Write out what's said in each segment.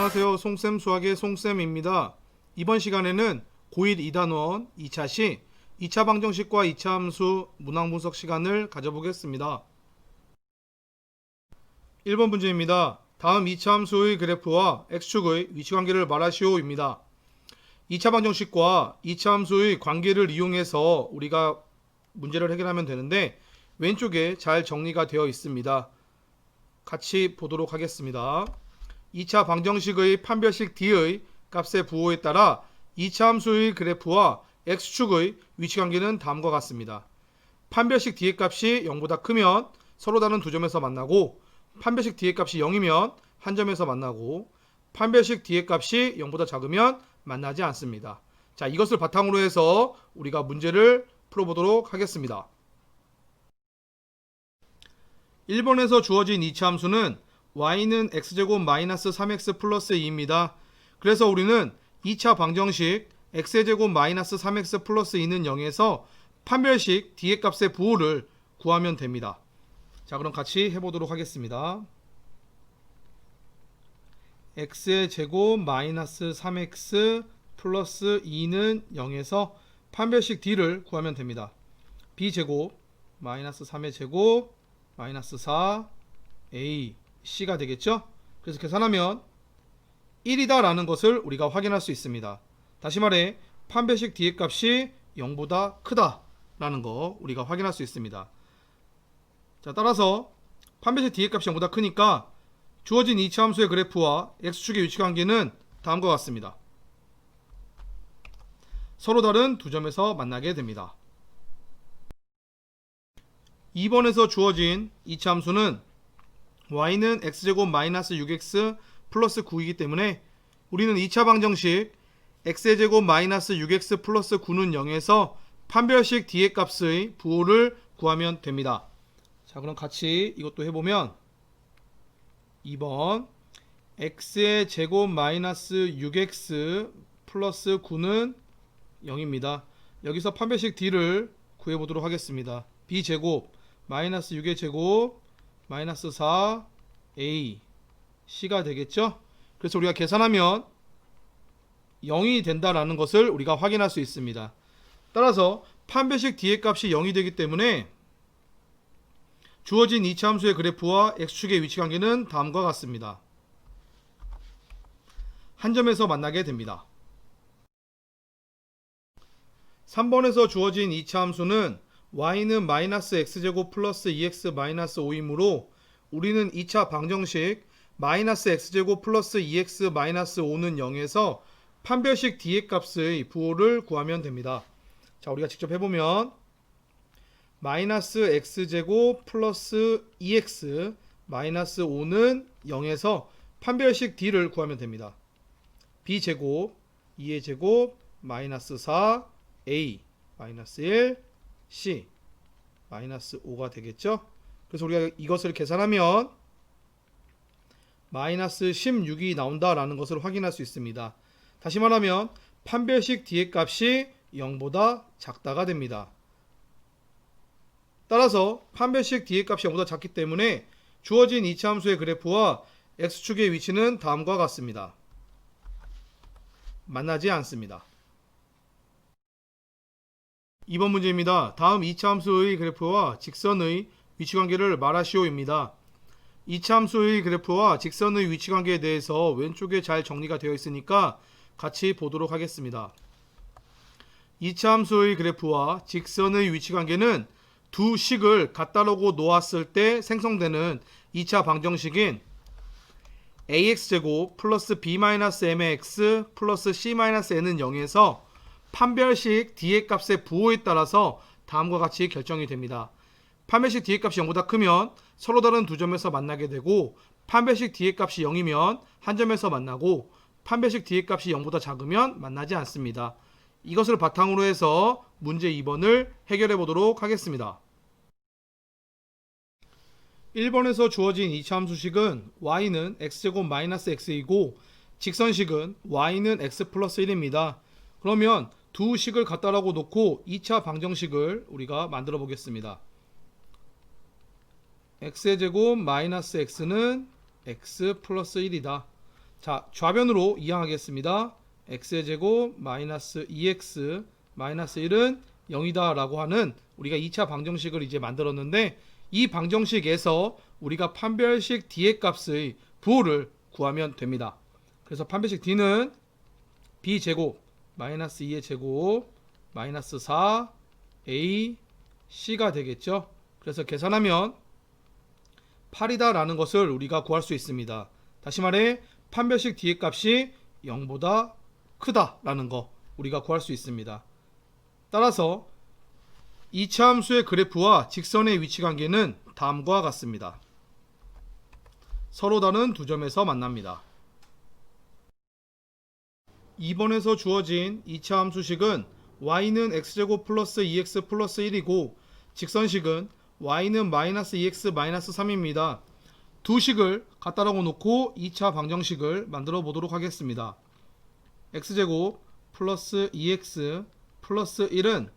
안녕하세요. 송쌤 수학의 송쌤입니다. 이번 시간에는 고1 2단원 2차 시 2차 방정식과 2차 함수 문항 분석 시간을 가져보겠습니다. 1번 문제입니다. 다음 2차 함수의 그래프와 x축의 위치관계를 말하시오입니다. 2차 방정식과 2차 함수의 관계를 이용해서 우리가 문제를 해결하면 되는데 왼쪽에 잘 정리가 되어 있습니다. 같이 보도록 하겠습니다. 2차 방정식의 판별식 D의 값의 부호에 따라 2차 함수의 그래프와 x축의 위치관계는 다음과 같습니다. 판별식 D의 값이 0보다 크면 서로 다른 두 점에서 만나고, 판별식 D의 값이 0이면 한 점에서 만나고, 판별식 D의 값이 0보다 작으면 만나지 않습니다. 자, 이것을 바탕으로 해서 우리가 문제를 풀어보도록 하겠습니다. 1번에서 주어진 2차 함수는 y는 x제곱 마이너스 3x 플러스 2입니다. 그래서 우리는 2차 방정식 x제곱 마이너스 3x 플러스 2는 0에서 판별식 D의 값의 부호를 구하면 됩니다. 자, 그럼 같이 해보도록 하겠습니다. x의 제곱 마이너스 3x 플러스 2는 0에서 판별식 D를 구하면 됩니다. b제곱 마이너스 3의 제곱 마이너스 4a c가 되겠죠? 그래서 계산하면 1이다 라는 것을 우리가 확인할 수 있습니다. 다시 말해 판별식 D의 값이 0보다 크다 라는 거 우리가 확인할 수 있습니다. 자, 따라서 판별식 D의 값이 0보다 크니까 주어진 2차 함수의 그래프와 x축의 위치관계는 다음과 같습니다. 서로 다른 두 점에서 만나게 됩니다. 2번에서 주어진 2차 함수는 y는 x제곱 마이너스 6x 플러스 9이기 때문에 우리는 2차 방정식 x의 제곱 마이너스 6x 플러스 9는 0에서 판별식 D의 값의 부호를 구하면 됩니다. 자, 그럼 같이 이것도 해보면 2번 x의 제곱 마이너스 6x 플러스 9는 0입니다. 여기서 판별식 D를 구해보도록 하겠습니다. b제곱 마이너스 6의 제곱 마이너스 4a c가 되겠죠? 그래서 우리가 계산하면 0이 된다라는 것을 우리가 확인할 수 있습니다. 따라서 판별식 D의 값이 0이 되기 때문에 주어진 2차 함수의 그래프와 x축의 위치관계는 다음과 같습니다. 한 점에서 만나게 됩니다. 3번에서 주어진 2차 함수는 y는 마이너스 x제곱 플러스 2x 마이너스 5이므로 우리는 2차 방정식 마이너스 x제곱 플러스 2x 마이너스 5는 0에서 판별식 D의 값의 부호를 구하면 됩니다. 자, 우리가 직접 해보면 마이너스 x제곱 플러스 2x 마이너스 5는 0에서 판별식 D를 구하면 됩니다. b제곱 2의 제곱 마이너스 4a 마이너스 1 c 마이너스 5가 되겠죠? 그래서 우리가 이것을 계산하면 마이너스 16이 나온다라는 것을 확인할 수 있습니다. 다시 말하면 판별식 D의 값이 0보다 작다가 됩니다. 따라서 판별식 D의 값이 0보다 작기 때문에 주어진 2차 함수의 그래프와 x축의 위치는 다음과 같습니다. 만나지 않습니다. 2번 문제입니다. 다음 2차 함수의 그래프와 직선의 위치관계를 말하시오입니다. 2차 함수의 그래프와 직선의 위치관계에 대해서 왼쪽에 잘 정리가 되어 있으니까 같이 보도록 하겠습니다. 2차 함수의 그래프와 직선의 위치관계는 두 식을 갖다놓고 놓았을 때 생성되는 2차 방정식인 ax제곱 플러스 b-m의 x 플러스 c-n은 0에서 판별식 D의 값의 부호에 따라서 다음과 같이 결정이 됩니다. 판별식 D의 값이 0보다 크면 서로 다른 두 점에서 만나게 되고, 판별식 D의 값이 0이면 한 점에서 만나고, 판별식 D의 값이 0보다 작으면 만나지 않습니다. 이것을 바탕으로 해서 문제 2번을 해결해 보도록 하겠습니다. 1번에서 주어진 2차 함수식은 y는 x제곱 마이너스 x이고 직선식은 y는 x 플러스 1입니다. 그러면 두 식을 갖다라고 놓고 2차 방정식을 우리가 만들어 보겠습니다. x의 제곱 마이너스 x는 x 플러스 1이다. 자, 좌변으로 이항하겠습니다. x의 제곱 마이너스 2x 마이너스 1은 0이다 라고 하는 우리가 2차 방정식을 이제 만들었는데, 이 방정식에서 우리가 판별식 d의 값의 부호를 구하면 됩니다. 그래서 판별식 d는 b제곱 마이너스 2의 제곱 마이너스 4a c가 되겠죠. 그래서 계산하면 8이다 라는 것을 우리가 구할 수 있습니다. 다시 말해 판별식 d의 값이 0보다 크다 라는 거 우리가 구할 수 있습니다. 따라서 2차 함수의 그래프와 직선의 위치 관계는 다음과 같습니다. 서로 다른 두 점에서 만납니다. 2번에서 주어진 2차 함수식은 y는 x제곱 플러스 2x 플러스 1이고 직선식은 y는 마이너스 2x 마이너스 3입니다. 두 식을 갖다라고 놓고 2차 방정식을 만들어 보도록 하겠습니다. x제곱 플러스 2x 플러스 1은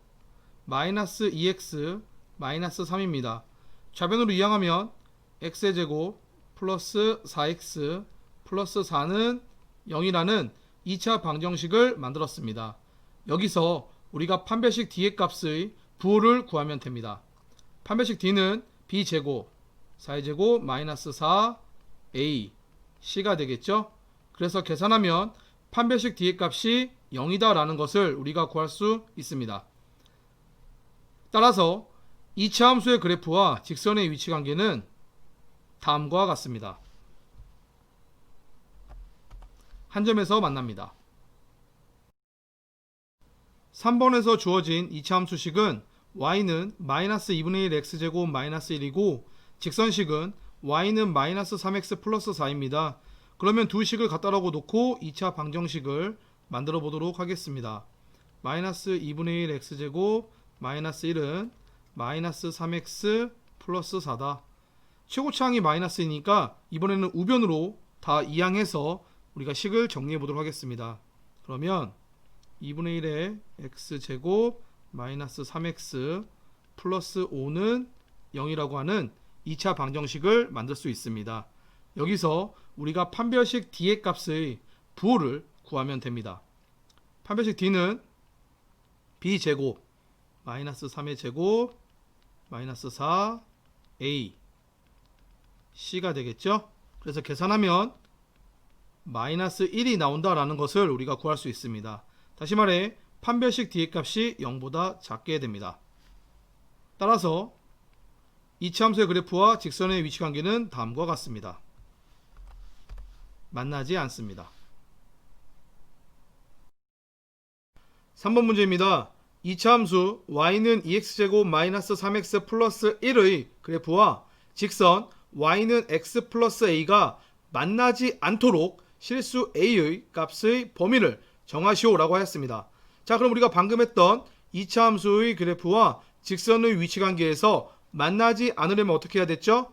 마이너스 2x 마이너스 3입니다. 좌변으로 이항하면 x의 제곱 플러스 4x 플러스 4는 0이라는 2차 방정식을 만들었습니다. 여기서 우리가 판별식 d의 값의 부호를 구하면 됩니다. 판별식 d는 b제곱 4의 제곱 마이너스 4a c가 되겠죠. 그래서 계산하면 판별식 d의 값이 0이다 라는 것을 우리가 구할 수 있습니다. 따라서 2차 함수의 그래프와 직선의 위치 관계는 다음과 같습니다. 한 점에서 만납니다. 3번에서 주어진 2차 함수식은 y는 마이너스 2분의 1 x제곱 마이너스 1이고 직선식은 y는 마이너스 3x 플러스 4입니다. 그러면 두 식을 갖다라고 놓고 2차 방정식을 만들어 보도록 하겠습니다. 마이너스 2분의 1 x제곱 마이너스 1은 마이너스 3x 플러스 4다. 최고차항이 마이너스이니까 이번에는 우변으로 다 이항해서 우리가 식을 정리해 보도록 하겠습니다. 그러면 2분의 1의 x제곱 마이너스 3x 플러스 5는 0이라고 하는 2차 방정식을 만들 수 있습니다. 여기서 우리가 판별식 d의 값의 부호를 구하면 됩니다. 판별식 d는 b제곱 마이너스 3의 제곱 마이너스 4a c가 되겠죠. 그래서 계산하면 마이너스 1이 나온다라는 것을 우리가 구할 수 있습니다. 다시 말해 판별식 d의 값이 0보다 작게 됩니다. 따라서 2차 함수의 그래프와 직선의 위치 관계는 다음과 같습니다. 만나지 않습니다. 3번 문제입니다. 2차 함수 y는 2x제곱 마이너스 3x 플러스 1의 그래프와 직선 y는 x 플러스 a가 만나지 않도록 실수 a의 값의 범위를 정하시오 라고 하였습니다. 자, 그럼 우리가 방금 했던 2차 함수의 그래프와 직선의 위치 관계에서 만나지 않으려면 어떻게 해야 됐죠?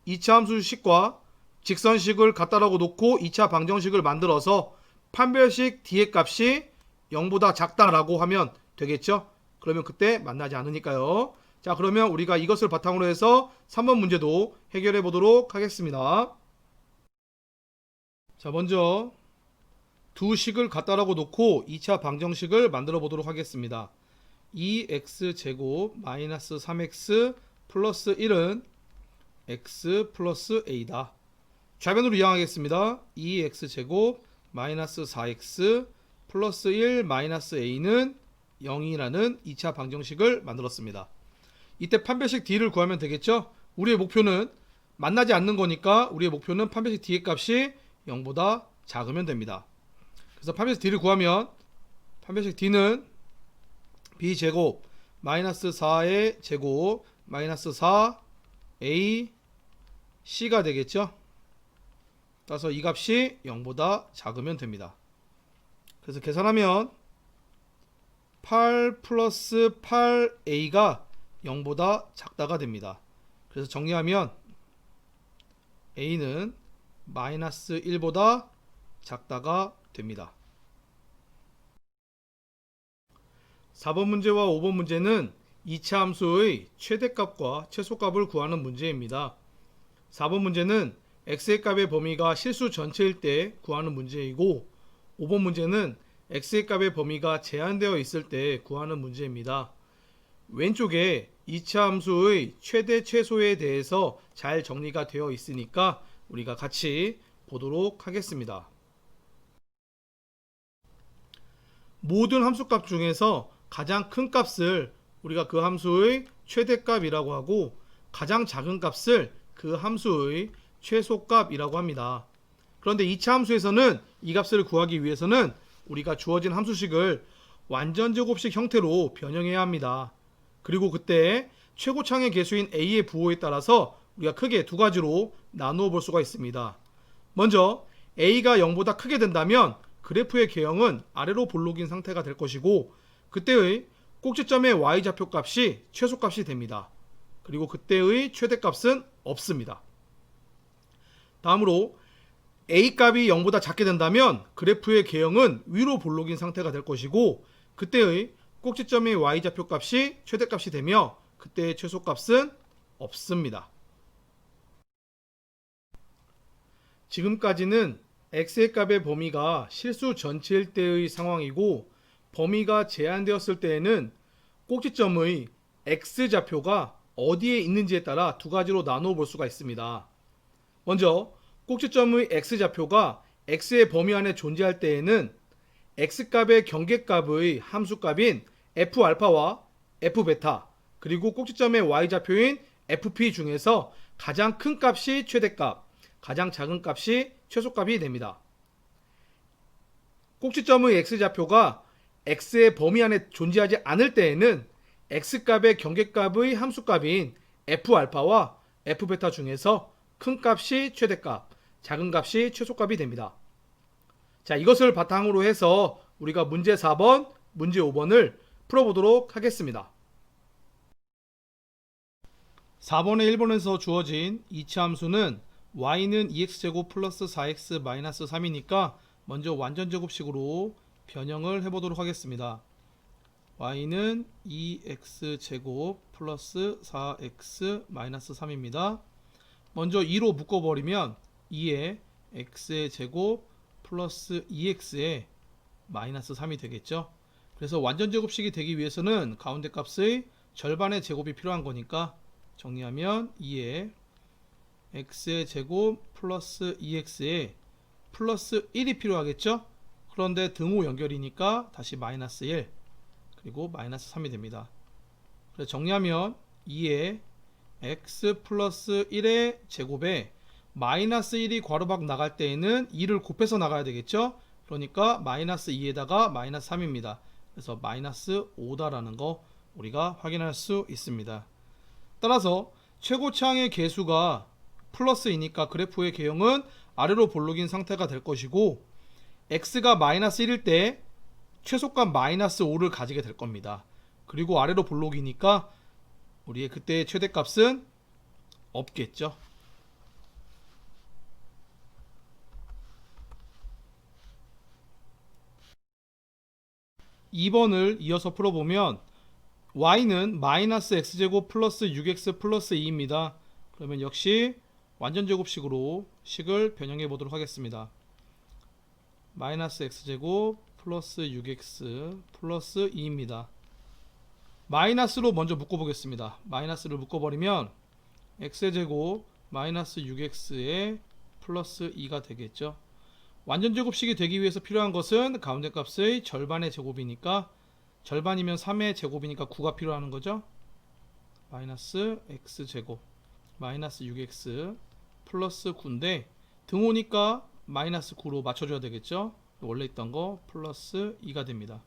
2차 함수식과 직선식을 갖다라고 놓고 2차 방정식을 만들어서 판별식 d의 값이 0보다 작다라고 하면 되겠죠? 그러면 그때 만나지 않으니까요. 자, 그러면 우리가 이것을 바탕으로 해서 3번 문제도 해결해 보도록 하겠습니다. 자, 먼저 두 식을 갖다라고 놓고 2차 방정식을 만들어 보도록 하겠습니다. 2x제곱 마이너스 3x 플러스 1은 x 플러스 a다. 좌변으로 이항하겠습니다. 2x제곱 마이너스 4x 플러스 1 마이너스 a는 0이라는 2차 방정식을 만들었습니다. 이때 판별식 d를 구하면 되겠죠? 우리의 목표는 만나지 않는 거니까 우리의 목표는 판별식 d의 값이 0보다 작으면 됩니다. 그래서 판별식 d를 구하면 판별식 d는 b제곱 마이너스 4의 제곱 마이너스 4a c가 되겠죠. 따라서 이 값이 0보다 작으면 됩니다. 그래서 계산하면 8 플러스 8a가 0보다 작다가 됩니다. 그래서 정리하면 a는 마이너스 1보다 작다가 됩니다. 4번 문제와 5번 문제는 2차 함수의 최대값과 최소값을 구하는 문제입니다. 4번 문제는 x의 값의 범위가 실수 전체일 때 구하는 문제이고 5번 문제는 x의 값의 범위가 제한되어 있을 때 구하는 문제입니다. 왼쪽에 이차 함수의 최대 최소에 대해서 잘 정리가 되어 있으니까 우리가 같이 보도록 하겠습니다. 모든 함수값 중에서 가장 큰 값을 우리가 그 함수의 최대값이라고 하고 가장 작은 값을 그 함수의 최소값이라고 합니다. 그런데 2차 함수에서는 이 값을 구하기 위해서는 우리가 주어진 함수식을 완전제곱식 형태로 변형해야 합니다. 그리고 그때 최고창의 개수인 a의 부호에 따라서 우리가 크게 두 가지로 나누어 볼 수가 있습니다. 먼저 a가 0보다 크게 된다면 그래프의 개형은 아래로 볼록인 상태가 될 것이고 그때의 꼭지점의 y좌표 값이 최소값이 됩니다. 그리고 그때의 최대값은 없습니다. 다음으로 a 값이 0보다 작게 된다면 그래프의 개형은 위로 볼록인 상태가 될 것이고 그때의 꼭지점의 y좌표 값이 최대값이 되며 그때의 최소값은 없습니다. 지금까지는 x의 값의 범위가 실수 전체일 때의 상황이고 범위가 제한되었을 때에는 꼭지점의 x좌표가 어디에 있는지에 따라 두 가지로 나누어 볼 수가 있습니다. 먼저 꼭지점의 x좌표가 x의 범위 안에 존재할 때에는 x값의 경계값의 함수값인 f알파와 f베타 그리고 꼭지점의 y좌표인 fp 중에서 가장 큰 값이 최대값, 가장 작은 값이 최소값이 됩니다. 꼭지점의 x좌표가 x의 범위 안에 존재하지 않을 때에는 x값의 경계값의 함수값인 f알파와 f베타 중에서 큰 값이 최대값, 작은 값이 최소값이 됩니다. 자, 이것을 바탕으로 해서 우리가 문제 4번, 문제 5번을 풀어보도록 하겠습니다. 4번에 1번에서 주어진 이차 함수는 y는 2x제곱 플러스 4x 마이너스 3이니까 먼저 완전제곱식으로 변형을 해보도록 하겠습니다. y는 2x제곱 플러스 4x 마이너스 3입니다. 먼저 2로 묶어버리면 2에 x의 제곱 플러스 2x의 마이너스 3이 되겠죠. 그래서 완전제곱식이 되기 위해서는 가운데 값의 절반의 제곱이 필요한 거니까 정리하면 2에 x의 제곱 플러스 2x에 플러스 1이 필요하겠죠. 그런데 등호 연결이니까 다시 마이너스 1 그리고 마이너스 3이 됩니다. 그래서 정리하면 2에 x 플러스 1의 제곱에 마이너스 1이 괄호밖 나갈 때에는 2를 곱해서 나가야 되겠죠. 그러니까 마이너스 2에다가 마이너스 3입니다. 그래서 마이너스 5다라는 거 우리가 확인할 수 있습니다. 따라서 최고차항의 개수가 플러스이니까 그래프의 개형은 아래로 볼록인 상태가 될 것이고 x가 마이너스 1일 때 최소값 마이너스 5를 가지게 될 겁니다. 그리고 아래로 볼록이니까 우리의 그때의 최대값은 없겠죠. (2번을) 이어서 풀어보면 y는 마이너스 x제곱 플러스 6x 플러스 2입니다. 그러면 역시 완전제곱식으로 식을 변형해 보도록 하겠습니다. 마이너스 x제곱 플러스 6x 플러스 2입니다. 마이너스로 먼저 묶어보겠습니다. 마이너스를 묶어버리면 x제곱 마이너스 6x의 플러스 2가 되겠죠. 완전제곱식이 되기 위해서 필요한 것은 가운데 값의 절반의 제곱이니까 절반이면 3의 제곱이니까 9가 필요한 거죠. 마이너스 x제곱 마이너스 6x 플러스 9인데 등호니까 마이너스 9로 맞춰줘야 되겠죠. 원래 있던 거 플러스 2가 됩니다.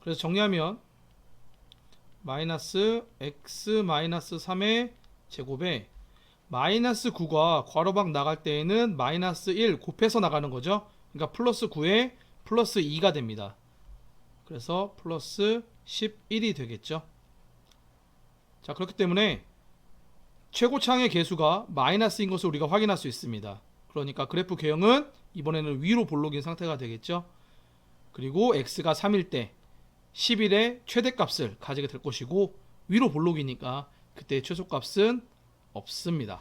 그래서 정리하면 마이너스 x 마이너스 3의 제곱에 마이너스 9가 괄호밖 나갈 때에는 마이너스 1 곱해서 나가는 거죠. 그러니까 플러스 9에 플러스 2가 됩니다. 그래서 플러스 11이 되겠죠. 자, 그렇기 때문에 최고차항의 개수가 마이너스인 것을 우리가 확인할 수 있습니다. 그러니까 그래프 개형은 이번에는 위로 볼록인 상태가 되겠죠. 그리고 x가 3일 때 11의 최대값을 가지게 될 것이고 위로 볼록이니까 그때 최소값은 없습니다.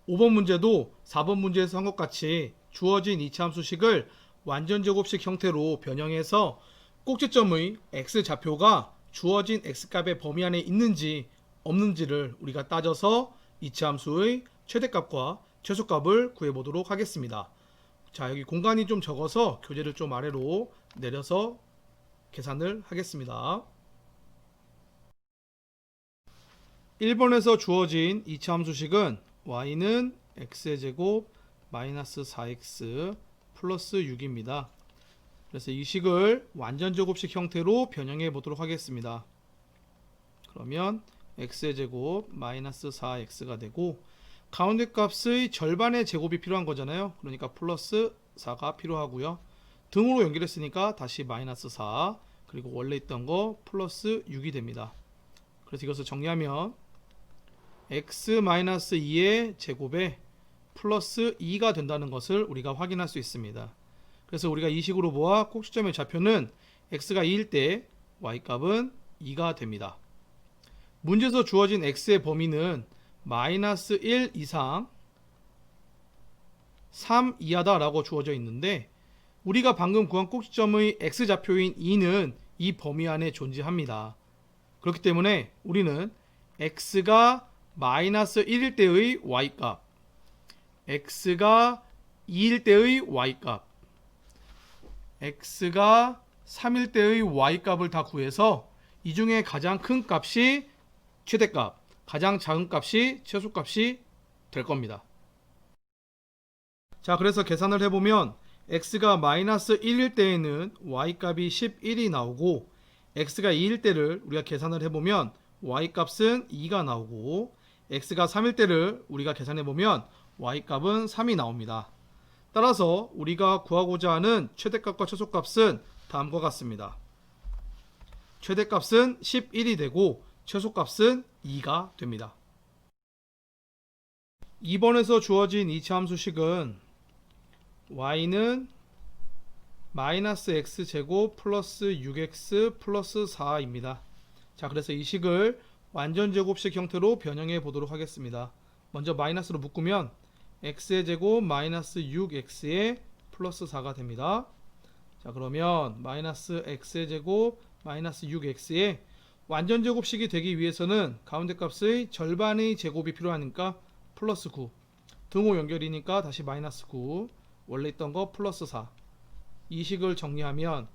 5번 문제도 4번 문제에서 한 것 같이 주어진 이차함수식을 완전제곱식 형태로 변형해서 꼭지점의 x좌표가 주어진 x값의 범위 안에 있는지 없는지를 우리가 따져서 이차함수의 최대값과 최소값을 구해보도록 하겠습니다. 자, 여기 공간이 좀 적어서 교재를 좀 아래로 내려서 계산을 하겠습니다. 1번에서 주어진 이차함수식은 y는 x의 제곱 마이너스 4x 플러스 6입니다. 그래서 이 식을 완전제곱식 형태로 변형해 보도록 하겠습니다. 그러면 x의 제곱 마이너스 4x가 되고 가운데 값의 절반의 제곱이 필요한 거잖아요. 그러니까 플러스 4가 필요하고요. 등으로 연결했으니까 다시 마이너스 4 그리고 원래 있던 거 플러스 6이 됩니다. 그래서 이것을 정리하면 x-2의 제곱에 플러스 2가 된다는 것을 우리가 확인할 수 있습니다. 그래서 우리가 이 식으로 보아 꼭지점의 좌표는 x가 2일 때 y값은 2가 됩니다. 문제에서 주어진 x의 범위는 마이너스 1 이상 3 이하다 라고 주어져 있는데 우리가 방금 구한 꼭지점의 x좌표인 2는 이 범위 안에 존재합니다. 그렇기 때문에 우리는 x가 마이너스 1일 때의 y값, x가 2일 때의 y값, x가 3일 때의 y값을 다 구해서 이 중에 가장 큰 값이 최대값, 가장 작은 값이 최소값이 될 겁니다. 자, 그래서 계산을 해보면 x가 마이너스 1일 때에는 y값이 11이 나오고 x가 2일 때를 우리가 계산을 해보면 y값은 2가 나오고 x가 3일 때를 우리가 계산해보면 y값은 3이 나옵니다. 따라서 우리가 구하고자 하는 최대값과 최소값은 다음과 같습니다. 최대값은 11이 되고 최소값은 2가 됩니다. 2번에서 주어진 이차함수식은 y는 마이너스 x제곱 플러스 6x 플러스 4입니다. 자, 그래서 이 식을 완전제곱식 형태로 변형해 보도록 하겠습니다. 먼저 마이너스로 묶으면 x의 제곱 마이너스 6x의 플러스 4가 됩니다. 자, 그러면 마이너스 x의 제곱 마이너스 6x의 완전제곱식이 되기 위해서는 가운데 값의 절반의 제곱이 필요하니까 플러스 9 등호 연결이니까 다시 마이너스 9 원래 있던 거 플러스 4 이 식을 정리하면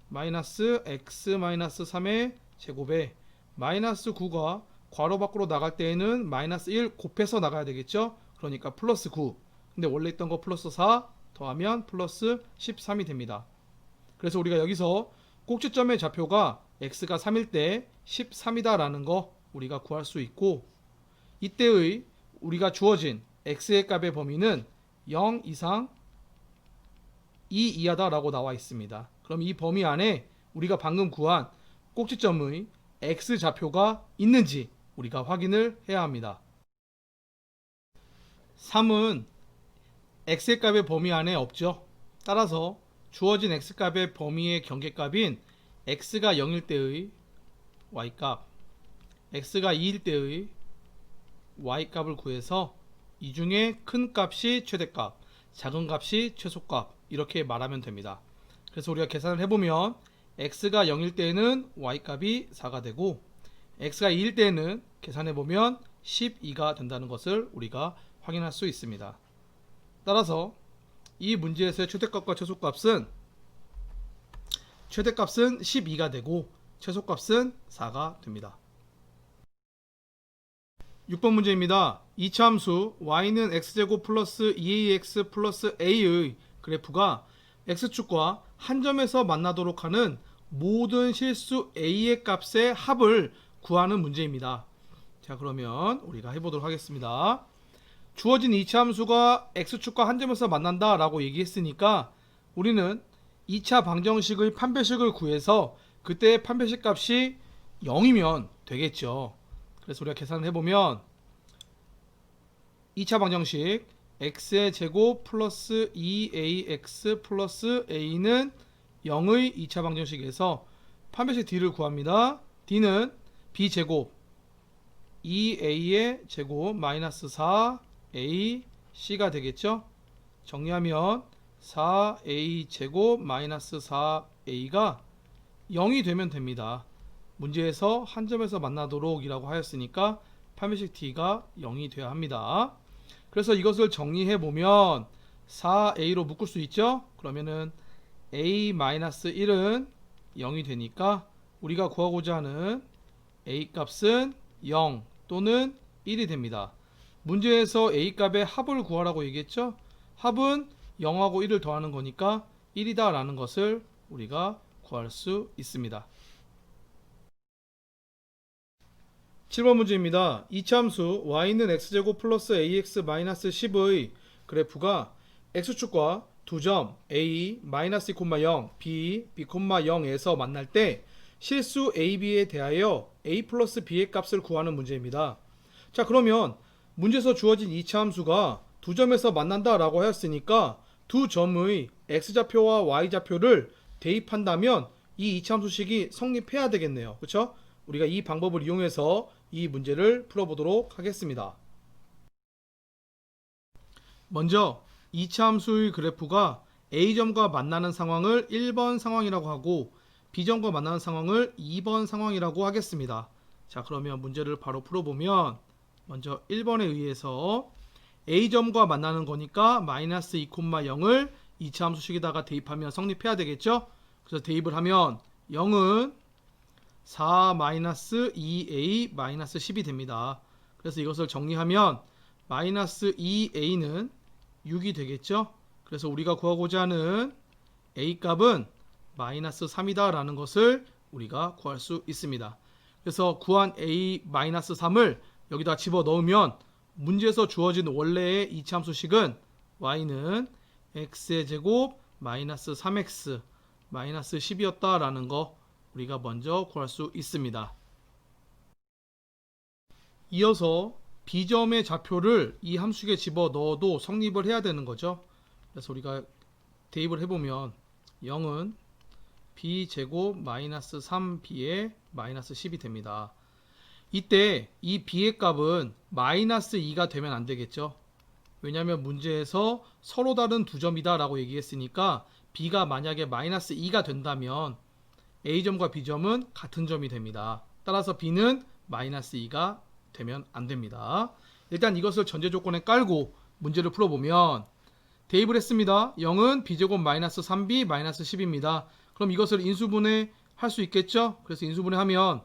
마이너스 x 마이너스 3의 제곱에 마이너스 9가 괄호 밖으로 나갈 때에는 마이너스 1 곱해서 나가야 되겠죠. 그러니까 플러스 9 근데 원래 있던 거 플러스 4 더하면 플러스 13이 됩니다. 그래서 우리가 여기서 꼭지점의 좌표가 x가 3일 때 13이다 라는 거 우리가 구할 수 있고 이때의 우리가 주어진 x의 값의 범위는 0 이상 2 이하다 라고 나와 있습니다. 그럼 이 범위 안에 우리가 방금 구한 꼭지점의 x좌표가 있는지 우리가 확인을 해야 합니다. 3은 x의 값의 범위 안에 없죠. 따라서 주어진 x값의 범위의 경계값인 x가 0일 때의 y값, x가 2일 때의 y값을 구해서 이 중에 큰 값이 최대값, 작은 값이 최소값 이렇게 말하면 됩니다. 그래서 우리가 계산을 해보면 x가 0일 때에는 y값이 4가 되고 x가 2일 때에는 계산해보면 12가 된다는 것을 우리가 확인할 수 있습니다. 따라서 이 문제에서의 최대값과 최소값은 최대값은 12가 되고 최소값은 4가 됩니다. 6번 문제입니다. 이차함수 y는 x제곱 플러스 2ax 플러스 a의 그래프가 x축과 한 점에서 만나도록 하는 모든 실수 a의 값의 합을 구하는 문제입니다. 자, 그러면 우리가 해보도록 하겠습니다. 주어진 이차함수가 x축과 한 점에서 만난다 라고 얘기했으니까 우리는 2차 방정식의 판별식을 구해서 그때 판별식 값이 0이면 되겠죠. 그래서 우리가 계산을 해보면 2차 방정식 x의 제곱 플러스 2ax 플러스 a는 0의 2차 방정식에서 판별식 d를 구합니다. d는 b제곱 2a의 제곱 마이너스 4 A, C가 되겠죠? 정리하면 4A 제곱 마이너스 4A가 0이 되면 됩니다. 문제에서 한 점에서 만나도록 이라고 하였으니까 판별식 T가 0이 되어야 합니다. 그래서 이것을 정리해 보면 4A로 묶을 수 있죠? 그러면은 A-1은 0이 되니까 우리가 구하고자 하는 A 값은 0 또는 1이 됩니다. 문제에서 A 값의 합을 구하라고 얘기했죠? 합은 0하고 1을 더하는 거니까 1이다 라는 것을 우리가 구할 수 있습니다. 7번 문제입니다. 이차함수 y는 x제곱 플러스 ax 마이너스 10의 그래프가 x축과 두 점 a 마이너스 2,0 b, b,0에서 만날 때 실수 ab에 대하여 a 플러스 b의 값을 구하는 문제입니다. 자, 그러면 문제에서 주어진 이차함수가 두 점에서 만난다 라고 하였으니까 두 점의 x좌표와 y좌표를 대입한다면 이 이차함수식이 성립해야 되겠네요. 그렇죠? 우리가 이 방법을 이용해서 이 문제를 풀어보도록 하겠습니다. 먼저 이차함수의 그래프가 A점과 만나는 상황을 1번 상황이라고 하고 B점과 만나는 상황을 2번 상황이라고 하겠습니다. 자, 그러면 문제를 바로 풀어보면 먼저 1번에 의해서 A점과 만나는 거니까 마이너스 2,0을 이차함수식에다가 대입하면 성립해야 되겠죠? 그래서 대입을 하면 0은 4-2a-10이 됩니다. 그래서 이것을 정리하면 마이너스 2a는 6이 되겠죠. 그래서 우리가 구하고자 하는 a 값은 마이너스 3이다 라는 것을 우리가 구할 수 있습니다. 그래서 구한 a-3을 여기다 집어넣으면 문제에서 주어진 원래의 이차함수식은 y는 x의 제곱 마이너스 3x 마이너스 10이었다 라는 거 우리가 먼저 구할 수 있습니다. 이어서 B점의 좌표를 이 함수식에 집어넣어도 성립을 해야 되는 거죠. 그래서 우리가 대입을 해보면 0은 B제곱 마이너스 3B의 마이너스 10이 됩니다. 이때 이 B의 값은 마이너스 2가 되면 안 되겠죠. 왜냐하면 문제에서 서로 다른 두 점이다 라고 얘기했으니까 B가 만약에 마이너스 2가 된다면 A점과 B점은 같은 점이 됩니다. 따라서 B는 마이너스 2가 되면 안 됩니다. 일단 이것을 전제 조건에 깔고 문제를 풀어보면 대입을 했습니다. 0은 B제곱 마이너스 3B 마이너스 10입니다. 그럼 이것을 인수분해 할 수 있겠죠? 그래서 인수분해 하면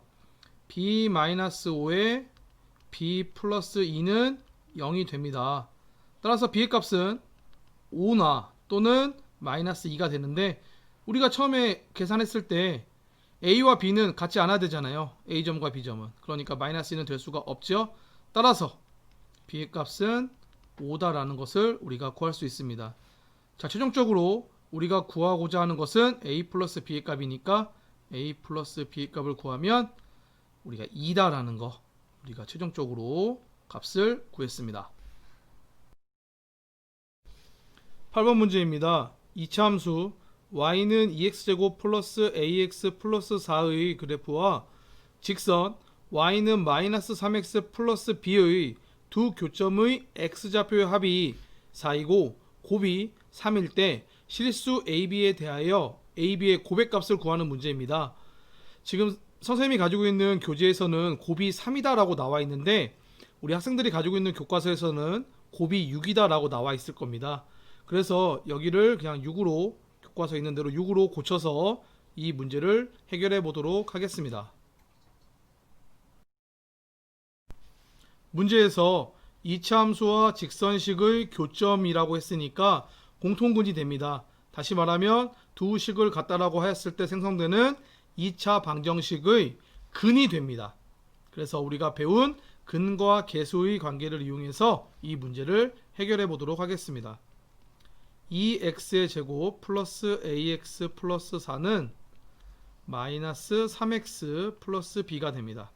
B 마이너스 5에 B 플러스 2는 0이 됩니다. 따라서 B의 값은 5나 또는 마이너스 2가 되는데 우리가 처음에 계산했을 때 A와 B는 같지 않아야 되잖아요. A점과 B점은. 그러니까 마이너스 2는 될 수가 없죠. 따라서 B의 값은 5다라는 것을 우리가 구할 수 있습니다. 자, 최종적으로 우리가 구하고자 하는 것은 A 플러스 B의 값이니까 A 플러스 B의 값을 구하면 우리가 2다라는 거 우리가 최종적으로 값을 구했습니다. 8번 문제입니다. 이차함수 y는 2x제곱 플러스 ax 플러스 4의 그래프와 직선 y는 마이너스 3x 플러스 b의 두 교점의 x좌표의 합이 4이고 곱이 3일 때 실수 ab에 대하여 ab의 곱의 값을 구하는 문제입니다. 지금 선생님이 가지고 있는 교재에서는 곱이 3이다 라고 나와 있는데 우리 학생들이 가지고 있는 교과서에서는 곱이 6이다 라고 나와 있을 겁니다. 그래서 여기를 그냥 6으로 교과서 있는 대로 6으로 고쳐서 이 문제를 해결해 보도록 하겠습니다. 문제에서 이차함수와 직선식의 교점이라고 했으니까 공통근이 됩니다. 다시 말하면 두 식을 같다라고 하였을 때 생성되는 2차 방정식의 근이 됩니다. 그래서 우리가 배운 근과 계수의 관계를 이용해서 이 문제를 해결해 보도록 하겠습니다. 2x의 제곱 플러스 ax 플러스 4는 마이너스 3x 플러스 b가 됩니다.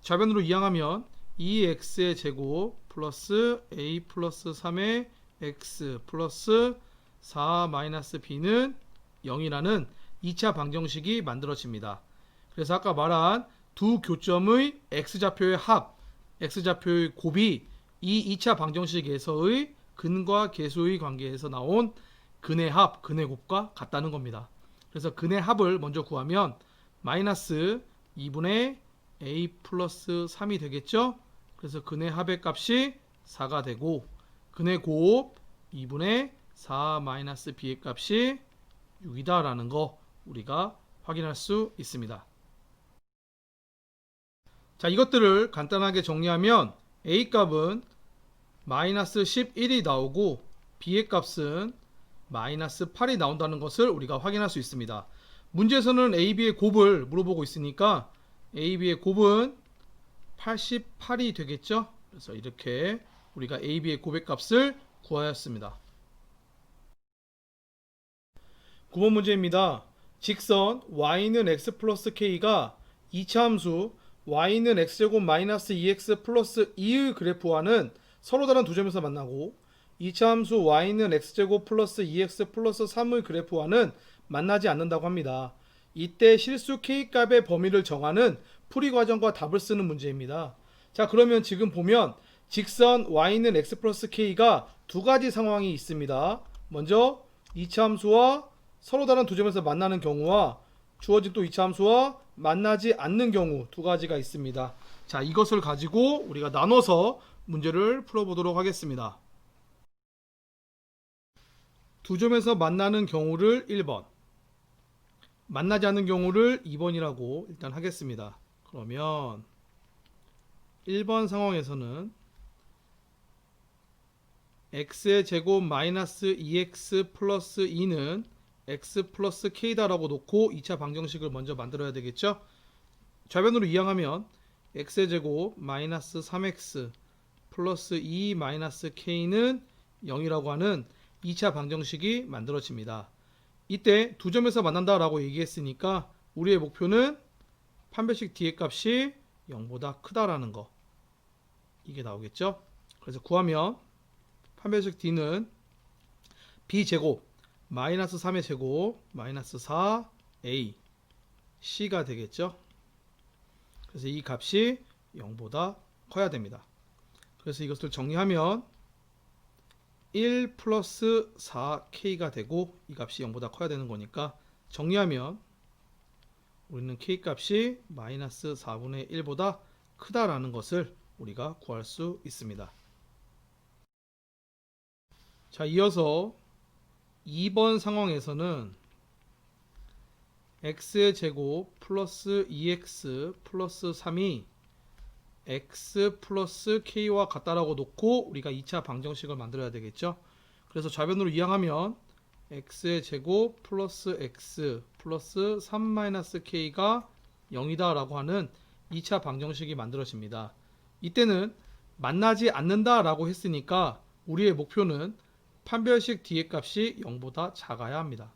좌변으로 이항하면 2x의 제곱 플러스 a 플러스 3의 x 플러스 4 마이너스 b는 0이라는 2차 방정식이 만들어집니다. 그래서 아까 말한 두 교점의 x좌표의 합, x좌표의 곱이 이 2차 방정식에서의 근과 계수의 관계에서 나온 근의 합, 근의 곱과 같다는 겁니다. 그래서 근의 합을 먼저 구하면 마이너스 2분의 a 플러스 3이 되겠죠. 그래서 근의 합의 값이 4가 되고 근의 곱 2분의 4 마이너스 b의 값이 6이다 라는 거 우리가 확인할 수 있습니다. 자, 이것들을 간단하게 정리하면 a 값은 마이너스 11이 나오고 b의 값은 마이너스 8이 나온다는 것을 우리가 확인할 수 있습니다. 문제에서는 a, b의 곱을 물어보고 있으니까 a, b의 곱은 88이 되겠죠. 그래서 이렇게 우리가 a, b의 곱의 값을 구하였습니다. 9번 문제입니다. 직선 y는 x 플러스 k가 2차 함수 y는 x제곱 마이너스 2x 플러스 2의 그래프와는 서로 다른 두 점에서 만나고 2차 함수 y는 x제곱 플러스 2x 플러스 3의 그래프와는 만나지 않는다고 합니다. 이때 실수 k값의 범위를 정하는 풀이 과정과 답을 쓰는 문제입니다. 자, 그러면 지금 보면 직선 y는 x 플러스 k가 두 가지 상황이 있습니다. 먼저 2차 함수와 서로 다른 두 점에서 만나는 경우와 주어진 또 2차 함수와 만나지 않는 경우 두 가지가 있습니다. 자, 이것을 가지고 우리가 나눠서 문제를 풀어보도록 하겠습니다. 두 점에서 만나는 경우를 1번, 만나지 않는 경우를 2번이라고 일단 하겠습니다. 그러면 1번 상황에서는 x의 제곱 마이너스 2x 플러스 2는 x 플러스 k다라고 놓고 2차 방정식을 먼저 만들어야 되겠죠. 좌변으로 이항하면 x의 제곱 마이너스 3x 플러스 2 마이너스 k는 0이라고 하는 2차 방정식이 만들어집니다. 이때 두 점에서 만난다라고 얘기했으니까 우리의 목표는 판별식 d의 값이 0보다 크다라는 거, 이게 나오겠죠. 그래서 구하면 판별식 d는 b제곱 마이너스 3의 제곱 마이너스 4a c가 되겠죠. 그래서 이 값이 0보다 커야 됩니다. 그래서 이것을 정리하면 1 플러스 4k가 되고 이 값이 0보다 커야 되는 거니까 정리하면 우리는 k 값이 마이너스 4분의 1보다 크다라는 것을 우리가 구할 수 있습니다. 자, 이어서 2번 상황에서는 x의 제곱 플러스 2x 플러스 3이 x 플러스 k와 같다라고 놓고 우리가 2차 방정식을 만들어야 되겠죠. 그래서 좌변으로 이항하면 x의 제곱 플러스 x 플러스 3 마이너스 k가 0이다 라고 하는 2차 방정식이 만들어집니다. 이때는 만나지 않는다 라고 했으니까 우리의 목표는 판별식 d의 값이 0보다 작아야 합니다.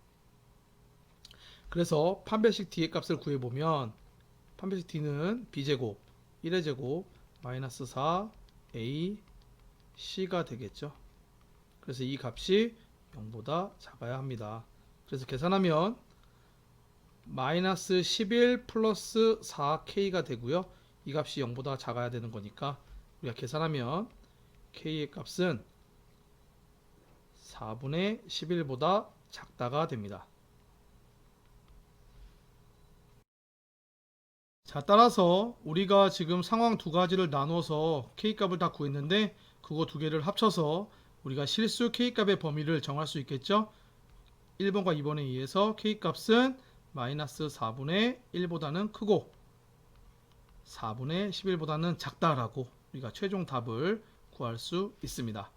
그래서 판별식 d의 값을 구해보면 판별식 d는 b제곱 1의 제곱 마이너스 4a c가 되겠죠. 그래서 이 값이 0보다 작아야 합니다. 그래서 계산하면 마이너스 11 플러스 4k가 되고요. 이 값이 0보다 작아야 되는 거니까 우리가 계산하면 k의 값은 4분의 11보다 작다가 됩니다. 자, 따라서 우리가 지금 상황 두 가지를 나눠서 k값을 다 구했는데 그거 두 개를 합쳐서 우리가 실수 k값의 범위를 정할 수 있겠죠. 1번과 2번에 의해서 k값은 마이너스 4분의 1보다는 크고 4분의 11보다는 작다라고 우리가 최종 답을 구할 수 있습니다.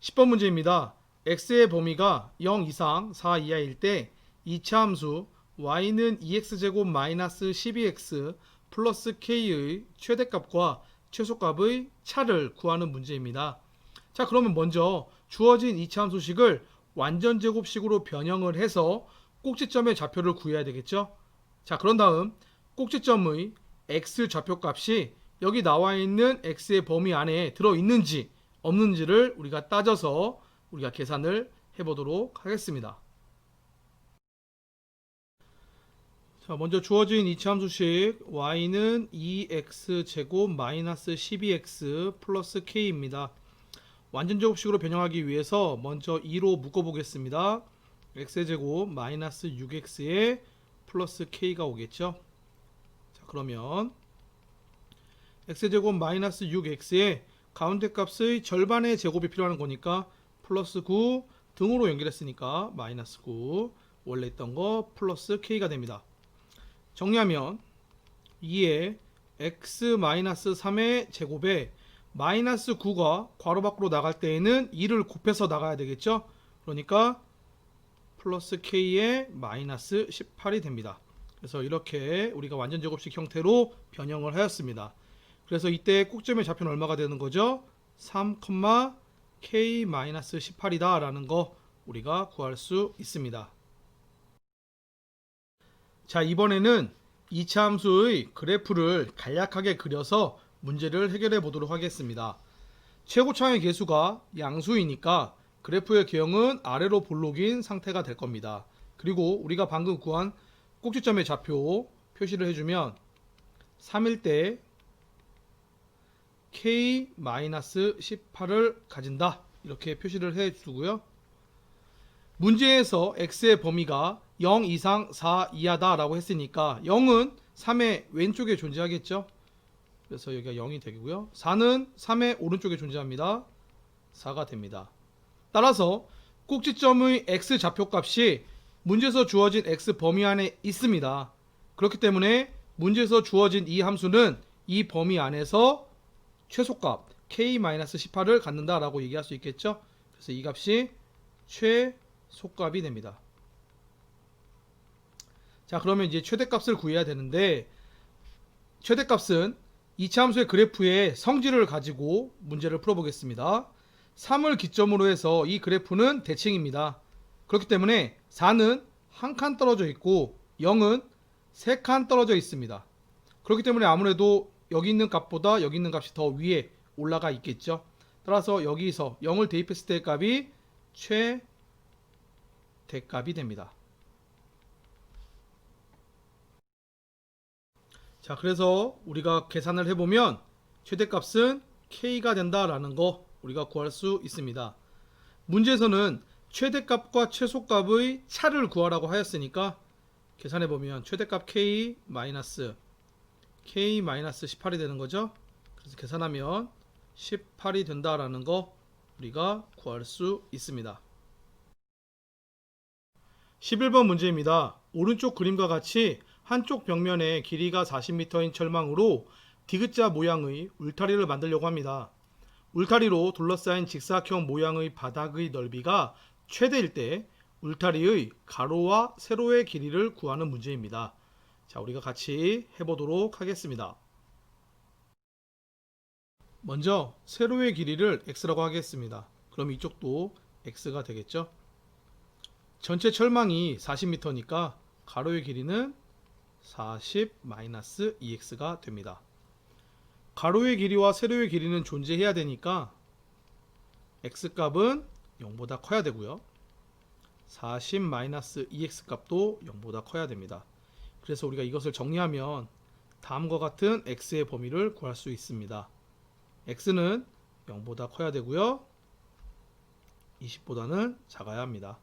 10번 문제입니다. x의 범위가 0 이상 4 이하일 때 2차 함수 y는 2x제곱 마이너스 12x 플러스 k의 최대값과 최소값의 차를 구하는 문제입니다. 자, 그러면 먼저 주어진 2차 함수식을 완전제곱식으로 변형을 해서 꼭지점의 좌표를 구해야 되겠죠. 자, 그런 다음 꼭지점의 x 좌표값이 여기 나와 있는 x의 범위 안에 들어있는지 없는지를 우리가 따져서 우리가 계산을 해보도록 하겠습니다. 자, 먼저 주어진 이차함수식 y는 2x제곱 마이너스 12x 플러스 k입니다. 완전 제곱식으로 변형하기 위해서 먼저 2로 묶어보겠습니다. x제곱 마이너스 6x에 플러스 k가 오겠죠. 자, 그러면 x제곱 마이너스 6x에 가운데 값의 절반의 제곱이 필요한 거니까 플러스 9 등으로 연결했으니까 마이너스 9 원래 있던 거 플러스 k가 됩니다. 정리하면 2에 x 마이너스 3의 제곱에 마이너스 9가 괄호 밖으로 나갈 때에는 2를 곱해서 나가야 되겠죠. 그러니까 플러스 k의 마이너스 18이 됩니다. 그래서 이렇게 우리가 완전 제곱식 형태로 변형을 하였습니다. 그래서 이때 꼭점의 좌표는 얼마가 되는 거죠? 3, k-18이다 라는 거 우리가 구할 수 있습니다. 자, 이번에는 이차함수의 그래프를 간략하게 그려서 문제를 해결해 보도록 하겠습니다. 최고차의 계수가 양수이니까 그래프의 개형은 아래로 볼록인 상태가 될 겁니다. 그리고 우리가 방금 구한 꼭지점의 좌표 표시를 해주면 3일 때 k-18을 가진다 이렇게 표시를 해주고요. 문제에서 x의 범위가 0 이상 4 이하다 라고 했으니까 0은 3의 왼쪽에 존재하겠죠. 그래서 여기가 0이 되고요. 4는 3의 오른쪽에 존재합니다. 4가 됩니다. 따라서 꼭지점의 x 좌표값이 문제에서 주어진 x 범위 안에 있습니다. 그렇기 때문에 문제에서 주어진 이 함수는 이 범위 안에서 최소값 k-18을 갖는다 라고 얘기할 수 있겠죠. 그래서 이 값이 최소값이 됩니다. 자, 그러면 이제 최대값을 구해야 되는데 최대값은 이차함수의 그래프의 성질을 가지고 문제를 풀어보겠습니다. 3을 기점으로 해서 이 그래프는 대칭입니다. 그렇기 때문에 4는 한 칸 떨어져 있고 0은 3칸 떨어져 있습니다. 그렇기 때문에 아무래도 여기 있는 값보다 여기 있는 값이 더 위에 올라가 있겠죠. 따라서 여기서 0을 대입했을 때 값이 최대값이 됩니다. 자, 그래서 우리가 계산을 해보면 최대값은 k가 된다라는 거 우리가 구할 수 있습니다. 문제에서는 최대값과 최소값의 차를 구하라고 하였으니까 계산해보면 최대값 k-18이 되는 거죠. 그래서 계산하면 18이 된다라는 거 우리가 구할 수 있습니다. 11번 문제입니다. 오른쪽 그림과 같이 한쪽 벽면에 길이가 40m인 철망으로 디귿자 모양의 울타리를 만들려고 합니다. 울타리로 둘러싸인 직사각형 모양의 바닥의 넓이가 최대일 때 울타리의 가로와 세로의 길이를 구하는 문제입니다. 자, 우리가 같이 해보도록 하겠습니다. 먼저 세로의 길이를 x라고 하겠습니다. 그럼 이쪽도 x가 되겠죠. 전체 철망이 40m니까 가로의 길이는 40-2x가 됩니다. 가로의 길이와 세로의 길이는 존재해야 되니까 x값은 0보다 커야 되고요. 40-2x 값도 0보다 커야 됩니다. 그래서 우리가 이것을 정리하면 다음과 같은 x의 범위를 구할 수 있습니다. x는 0보다 커야 되고요. 20보다는 작아야 합니다.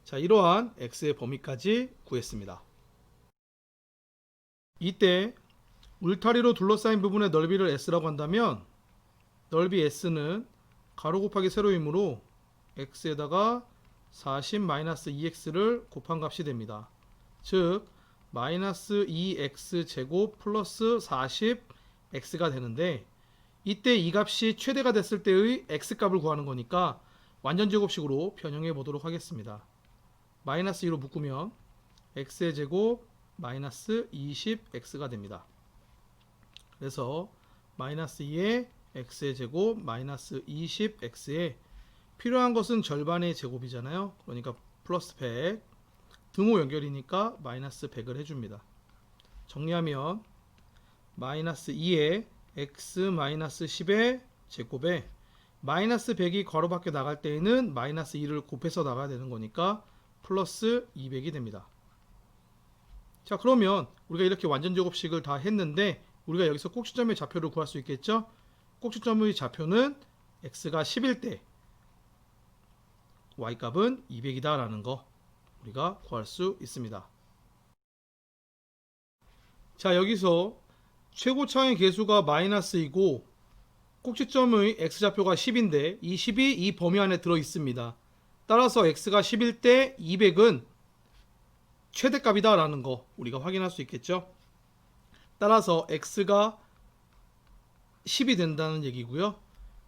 자, 이러한 x의 범위까지 구했습니다. 이때 울타리로 둘러싸인 부분의 넓이를 s라고 한다면 넓이 s는 가로 곱하기 세로이므로 x에다가 40-2x를 곱한 값이 됩니다. 즉 마이너스 2x 제곱 플러스 40x가 되는데 이때 이 값이 최대가 됐을 때의 x값을 구하는 거니까 완전 제곱식으로 변형해 보도록 하겠습니다. 마이너스 2로 묶으면 x의 제곱 마이너스 20x가 됩니다. 그래서 마이너스 2의 x의 제곱 마이너스 20x에 필요한 것은 절반의 제곱이잖아요. 그러니까 플러스 100 등호 연결이니까 마이너스 100을 해줍니다. 정리하면 마이너스 2의 x 마이너스 10의 제곱에 마이너스 100이 괄호 밖에 나갈 때에는 마이너스 2를 곱해서 나가야 되는 거니까 플러스 200이 됩니다. 자, 그러면 우리가 이렇게 완전 제곱식을 다 했는데 우리가 여기서 꼭지점의 좌표를 구할 수 있겠죠? 꼭지점의 좌표는 x가 10일 때 y값은 200이다 라는 거 우리가 구할 수 있습니다. 자, 여기서 최고차의 개수가 마이너스이고 꼭지점의 x좌표가 10인데 이 10이 이 범위 안에 들어 있습니다. 따라서 x가 10일 때 200은 최대값이다 라는 거 우리가 확인할 수 있겠죠. 따라서 x가 10이 된다는 얘기고요.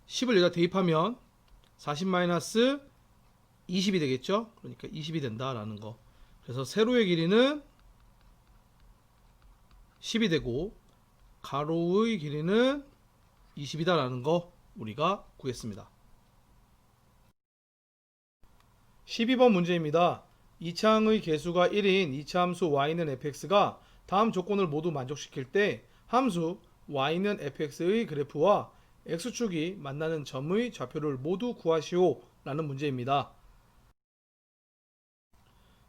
10을 여기다 대입하면 40-20이 되겠죠. 그러니까 20이 된다라는 거. 그래서 세로의 길이는 10이 되고 가로의 길이는 20이다 라는 거 우리가 구했습니다. 12번 문제입니다. 이차항의 개수가 1인 이차함수 y는 fx가 다음 조건을 모두 만족시킬 때 함수 y는 fx의 그래프와 x축이 만나는 점의 좌표를 모두 구하시오 라는 문제입니다.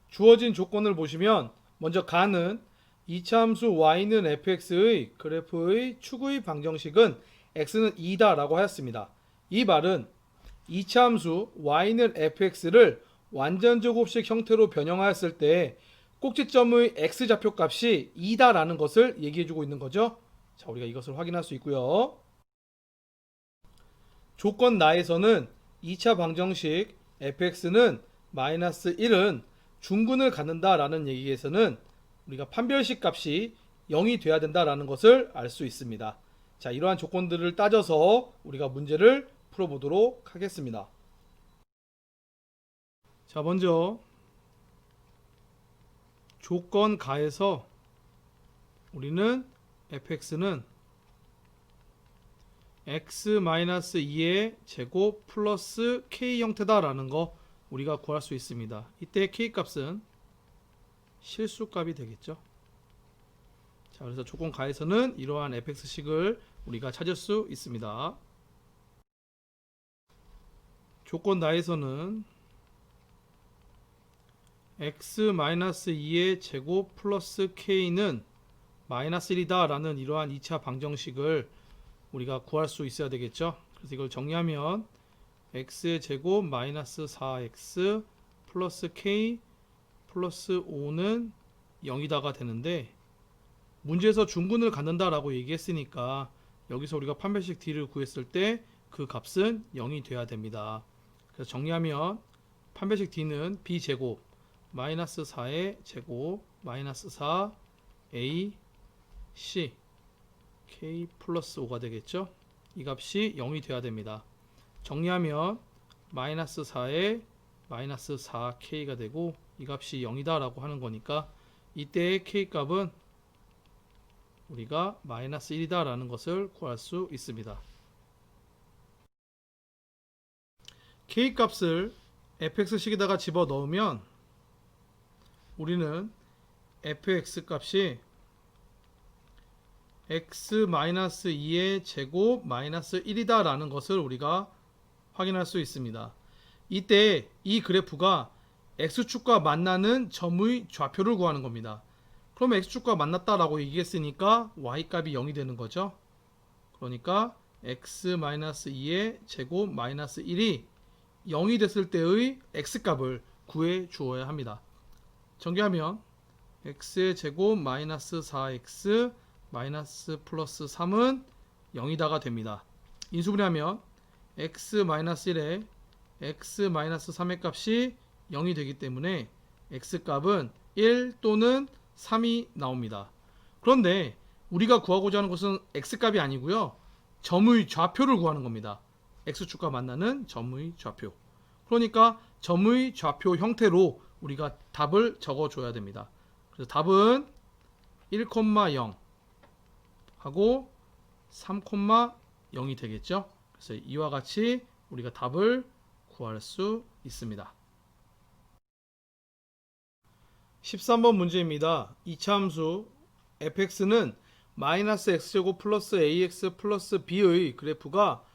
주어진 조건을 보시면 먼저 가는 이차함수 y는 fx의 그래프의 축의 방정식은 x는 2다 라고 하였습니다. 이 말은 이차함수 y는 fx를 완전 제곱식 형태로 변형하였을 때 꼭지점의 x좌표 값이 2다 라는 것을 얘기해주고 있는 거죠. 자, 우리가 이것을 확인할 수 있고요. 조건 나에서는 2차 방정식 fx는 마이너스 1은 중근을 갖는다 라는 얘기에서는 우리가 판별식 값이 0이 돼야 된다 라는 것을 알 수 있습니다. 자, 이러한 조건들을 따져서 우리가 문제를 풀어보도록 하겠습니다. 자, 먼저 조건 가에서 우리는 fx는 x-2의 제곱 플러스 k 형태다 라는 거 우리가 구할 수 있습니다. 이때 k 값은 실수값이 되겠죠. 자, 그래서 조건 가에서는 이러한 fx식을 우리가 찾을 수 있습니다. 조건 나에서는 x-2의 제곱 플러스 k는 마이너스 1이다 라는 이러한 2차 방정식을 우리가 구할 수 있어야 되겠죠. 그래서 이걸 정리하면 x의 제곱 마이너스 4x 플러스 k 플러스 5는 0이다가 되는데 문제에서 중근을 갖는다 라고 얘기했으니까 여기서 우리가 판별식 d를 구했을 때 그 값은 0이 돼야 됩니다. 그래서 정리하면 판별식 d는 b제곱 마이너스 4의 제곱 마이너스 4 a c k 플러스 5가 되겠죠. 이 값이 0이 돼야 됩니다. 정리하면 마이너스 4의 마이너스 4k가 되고 이 값이 0이다 라고 하는 거니까 이때의 k 값은 우리가 마이너스 1이다 라는 것을 구할 수 있습니다. k 값을 fx식에다가 집어 넣으면 우리는 fx 값이 x-2의 제곱 마이너스 1이다 라는 것을 우리가 확인할 수 있습니다. 이때 이 그래프가 x축과 만나는 점의 좌표를 구하는 겁니다. 그럼 x축과 만났다라고 얘기했으니까 y값이 0이 되는 거죠. 그러니까 x-2의 제곱 마이너스 1이 0이 됐을 때의 x값을 구해 주어야 합니다. 전개하면 x의 제곱 마이너스 4x 마이너스 플러스 3은 0이다가 됩니다. 인수분해하면 x-1에 x-3의 값이 0이 되기 때문에 x값은 1 또는 3이 나옵니다. 그런데 우리가 구하고자 하는 것은 x값이 아니고요. 점의 좌표를 구하는 겁니다. x축과 만나는 점의 좌표. 그러니까 점의 좌표 형태로 우리가 답을 적어줘야 됩니다. 그래서 답은 1,0 하고 3,0이 되겠죠. 그래서 이와 같이 우리가 답을 구할 수 있습니다. 13번 문제입니다. 이차함수 fx는 마이너스 x제곱 플러스 ax 플러스 b의 그래프가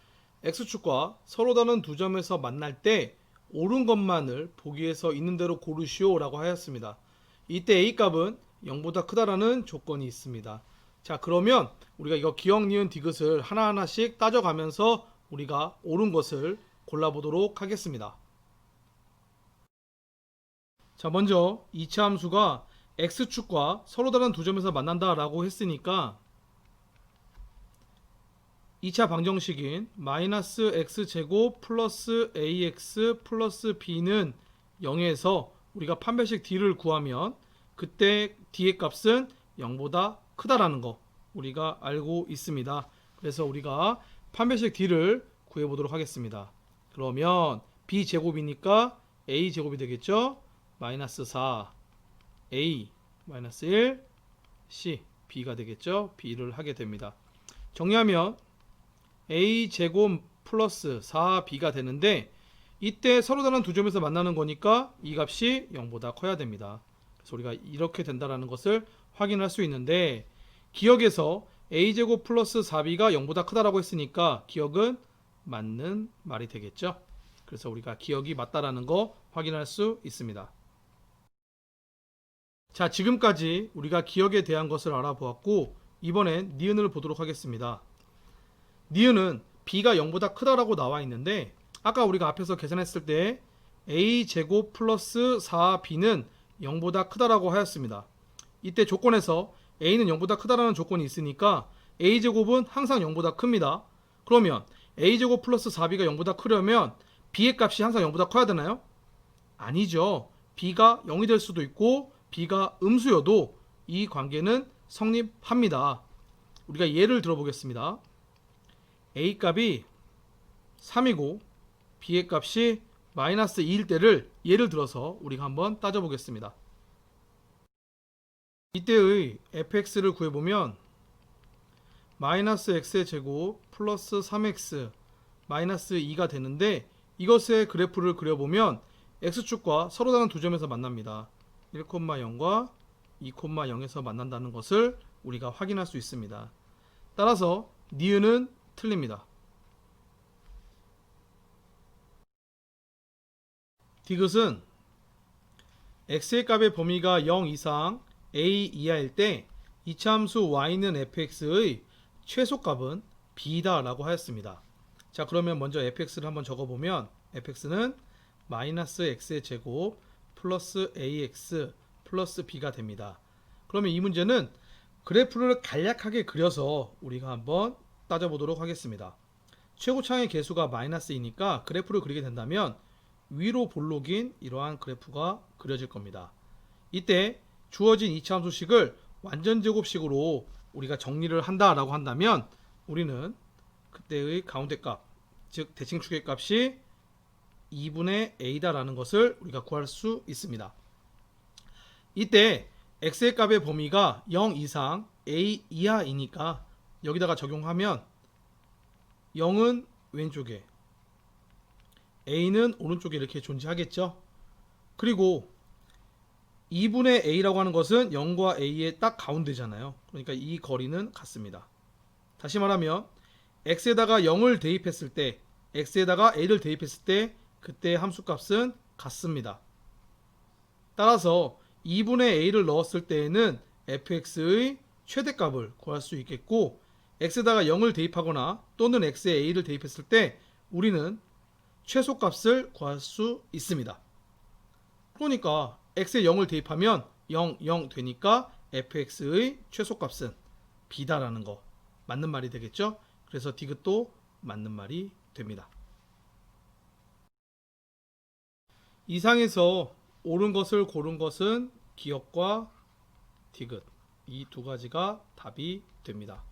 x축과 서로 다른 두 점에서 만날 때 옳은 것만을 보기에서 있는 대로 고르시오 라고 하였습니다. 이때 a 값은 0보다 크다라는 조건이 있습니다. 자, 그러면 우리가 이거 기억, 니은, 디귿을 하나하나씩 따져가면서 우리가 옳은 것을 골라보도록 하겠습니다. 자, 먼저 이차 함수가 x축과 서로 다른 두 점에서 만난다라고 했으니까 2차 방정식인 마이너스 x제곱 플러스 ax 플러스 b는 0에서 우리가 판별식 d를 구하면 그때 d의 값은 0보다 크다라는 거 우리가 알고 있습니다. 그래서 우리가 판별식 d를 구해보도록 하겠습니다. 그러면 b제곱이니까 a제곱이 되겠죠. 마이너스 4 a 마이너스 1 c b가 되겠죠. b를 하게 됩니다. 정리하면 a제곱 플러스 4b가 되는데 이때 서로 다른 두 점에서 만나는 거니까 이 값이 0보다 커야 됩니다. 그래서 우리가 이렇게 된다는 것을 확인할 수 있는데 기억에서 a제곱 플러스 4b가 0보다 크다라고 했으니까 기억은 맞는 말이 되겠죠. 그래서 우리가 기억이 맞다라는 거 확인할 수 있습니다. 자, 지금까지 우리가 기억에 대한 것을 알아보았고 이번엔 니은을 보도록 하겠습니다. 니은은 b가 0보다 크다라고 나와 있는데 아까 우리가 앞에서 계산했을 때 a제곱 플러스 4b는 0보다 크다라고 하였습니다. 이때 조건에서 a는 0보다 크다라는 조건이 있으니까 a제곱은 항상 0보다 큽니다. 그러면 a제곱 플러스 4b가 0보다 크려면 b의 값이 항상 0보다 커야 되나요? 아니죠. b가 0이 될 수도 있고 b가 음수여도 이 관계는 성립합니다. 우리가 예를 들어보겠습니다. a 값이 3이고 b의 값이 마이너스 2일 때를 예를 들어서 우리가 한번 따져보겠습니다. 이때의 fx를 구해보면 마이너스 x의 제곱 플러스 3x 마이너스 2가 되는데 이것의 그래프를 그려보면 x축과 서로 다른 두 점에서 만납니다. 1,0과 2,0에서 만난다는 것을 우리가 확인할 수 있습니다. 따라서 니은은 틀립니다. 디귿은 x의 값의 범위가 0 이상 a 이하일 때 이차함수 y는 fx의 최소값은 b다 라고 하였습니다. 자, 그러면 먼저 fx를 한번 적어보면 fx는 마이너스 x의 제곱 플러스 ax 플러스 b가 됩니다. 그러면 이 문제는 그래프를 간략하게 그려서 우리가 한번 따져보도록 하겠습니다. 최고차의 개수가 마이너스 2니까 그래프를 그리게 된다면 위로 볼록인 이러한 그래프가 그려질 겁니다. 이때 주어진 2차 함수식을 완전제곱식으로 우리가 정리를 한다라고 한다면 우리는 그때의 가운데 값, 즉 대칭축의 값이 2분의 a다라는 것을 우리가 구할 수 있습니다. 이때 x의 값의 범위가 0 이상 a 이하이니까 여기다가 적용하면 0은 왼쪽에 a는 오른쪽에 이렇게 존재하겠죠. 그리고 2분의 a라고 하는 것은 0과 a의 딱 가운데잖아요. 그러니까 이 거리는 같습니다. 다시 말하면 x에다가 0을 대입했을 때 x에다가 a를 대입했을 때 그때 함수값은 같습니다. 따라서 2분의 a를 넣었을 때에는 fx의 최대값을 구할 수 있겠고 x에다가 0을 대입하거나 또는 x에 a를 대입했을 때 우리는 최소값을 구할 수 있습니다. 그러니까 x에 0을 대입하면 0, 0 되니까 fx의 최소값은 b다라는 거 맞는 말이 되겠죠? 그래서 디귿도 맞는 말이 됩니다. 이상에서 옳은 것을 고른 것은 기억과 디귿 이 두 가지가 답이 됩니다.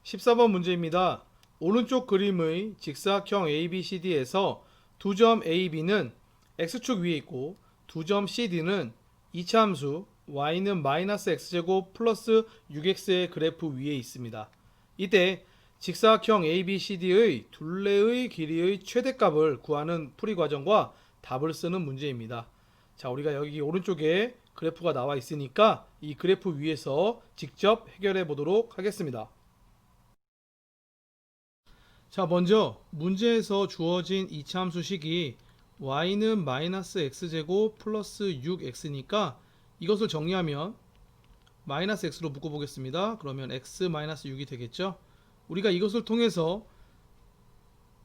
14번 문제입니다. 오른쪽 그림의 직사각형 ABCD에서 두 점 AB는 x축 위에 있고 두 점 CD는 이차함수 y는 마이너스 x제곱 플러스 6x의 그래프 위에 있습니다. 이때 직사각형 ABCD의 둘레의 길이의 최대값을 구하는 풀이 과정과 답을 쓰는 문제입니다. 자, 우리가 여기 오른쪽에 그래프가 나와 있으니까 이 그래프 위에서 직접 해결해 보도록 하겠습니다. 자, 먼저 문제에서 주어진 이차함수식이 y는 마이너스 x제곱 플러스 6x니까 이것을 정리하면 마이너스 x로 묶어보겠습니다. 그러면 x 마이너스 6이 되겠죠. 우리가 이것을 통해서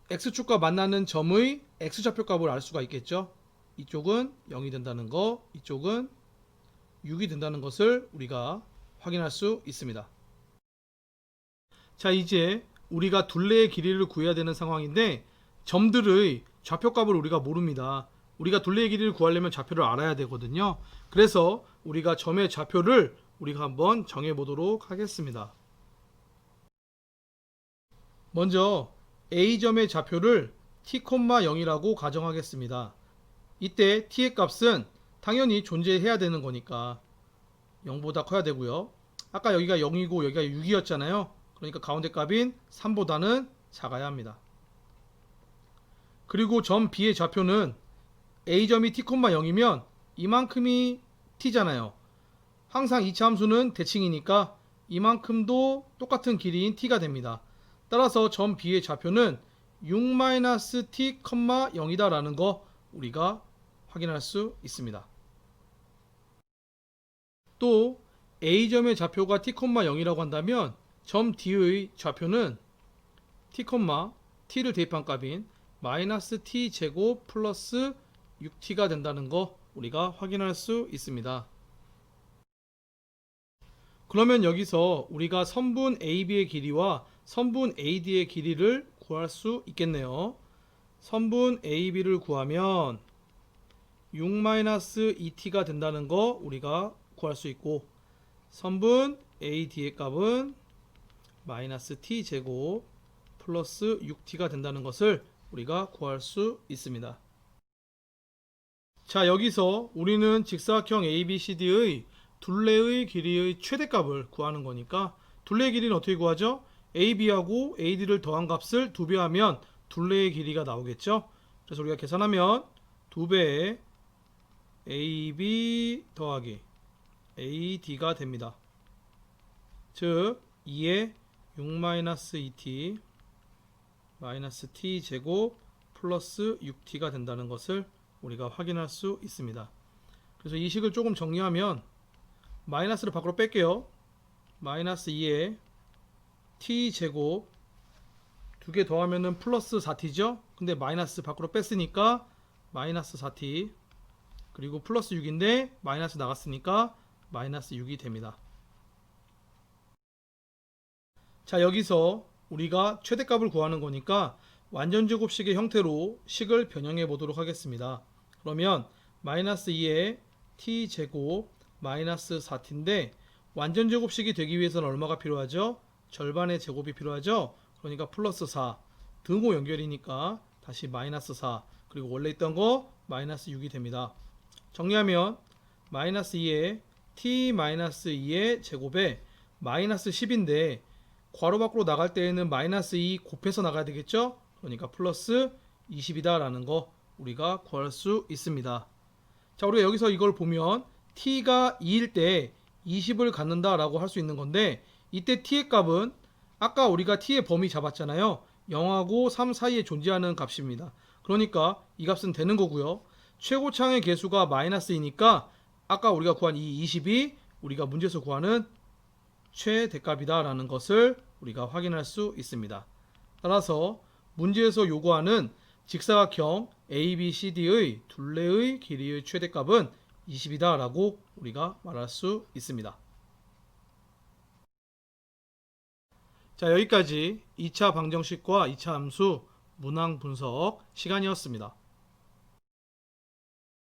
x축과 만나는 점의 x좌표값을 알 수가 있겠죠. 이쪽은 0이 된다는 거, 이쪽은 6이 된다는 것을 우리가 확인할 수 있습니다. 자, 이제 우리가 둘레의 길이를 구해야 되는 상황인데 점들의 좌표값을 우리가 모릅니다. 우리가 둘레의 길이를 구하려면 좌표를 알아야 되거든요. 그래서 우리가 점의 좌표를 우리가 한번 정해 보도록 하겠습니다. 먼저 A점의 좌표를 t,0이라고 가정하겠습니다. 이때 t의 값은 당연히 존재해야 되는 거니까 0보다 커야 되고요. 아까 여기가 0이고 여기가 6이었잖아요. 그러니까 가운데 값인 3보다는 작아야 합니다. 그리고 점 B의 좌표는 A점이 t,0이면 이만큼이 t잖아요. 항상 2차 함수는 대칭이니까 이만큼도 똑같은 길이인 t가 됩니다. 따라서 점 B의 좌표는 6-t,0이다 라는 거 우리가 확인할 수 있습니다. 또 A점의 좌표가 t,0이라고 한다면 점 D의 좌표는 t를 대입한 값인 마이너스 t제곱 플러스 6t가 된다는 거 우리가 확인할 수 있습니다. 그러면 여기서 우리가 선분 AB의 길이와 선분 AD의 길이를 구할 수 있겠네요. 선분 AB를 구하면 6-2t가 된다는 거 우리가 구할 수 있고 선분 AD의 값은 마이너스 t제곱 플러스 6t가 된다는 것을 우리가 구할 수 있습니다. 자, 여기서 우리는 직사각형 ABCD의 둘레의 길이의 최대값을 구하는 거니까 둘레의 길이는 어떻게 구하죠? AB하고 AD를 더한 값을 2배 하면 둘레의 길이가 나오겠죠? 그래서 우리가 계산하면 2배의 AB 더하기 AD가 됩니다. 즉 2의 6-2t 마이너스 t 제곱 플러스 6t가 된다는 것을 우리가 확인할 수 있습니다. 그래서 이 식을 조금 정리하면 마이너스를 밖으로 뺄게요. 마이너스 2에 t 제곱 두 개 더하면은 플러스 4t죠. 근데 마이너스 밖으로 뺐으니까 마이너스 4t 그리고 플러스 6인데 마이너스 나갔으니까 마이너스 6이 됩니다. 자, 여기서 우리가 최대값을 구하는 거니까 완전제곱식의 형태로 식을 변형해 보도록 하겠습니다. 그러면 마이너스 2에 t제곱 마이너스 4t인데 완전제곱식이 되기 위해서는 얼마가 필요하죠? 절반의 제곱이 필요하죠? 그러니까 플러스 4 등호 연결이니까 다시 마이너스 4 그리고 원래 있던 거 마이너스 6이 됩니다. 정리하면 마이너스 2에 t-2의 제곱에 마이너스 10인데 괄호 밖으로 나갈 때에는 마이너스 2 곱해서 나가야 되겠죠? 그러니까 플러스 20이다 라는 거 우리가 구할 수 있습니다. 자, 우리가 여기서 이걸 보면 t가 2일 때 20을 갖는다 라고 할 수 있는 건데 이때 t의 값은 아까 우리가 t의 범위 잡았잖아요. 0하고 3 사이에 존재하는 값입니다. 그러니까 이 값은 되는 거고요. 최고창의 개수가 마이너스이니까 아까 우리가 구한 이 20이 우리가 문제에서 구하는 최대값이다 라는 것을 우리가 확인할 수 있습니다. 따라서 문제에서 요구하는 직사각형 ABCD의 둘레의 길이의 최대값은 20이다 라고 우리가 말할 수 있습니다. 자, 여기까지 2차 방정식과 2차 함수 문항 분석 시간이었습니다.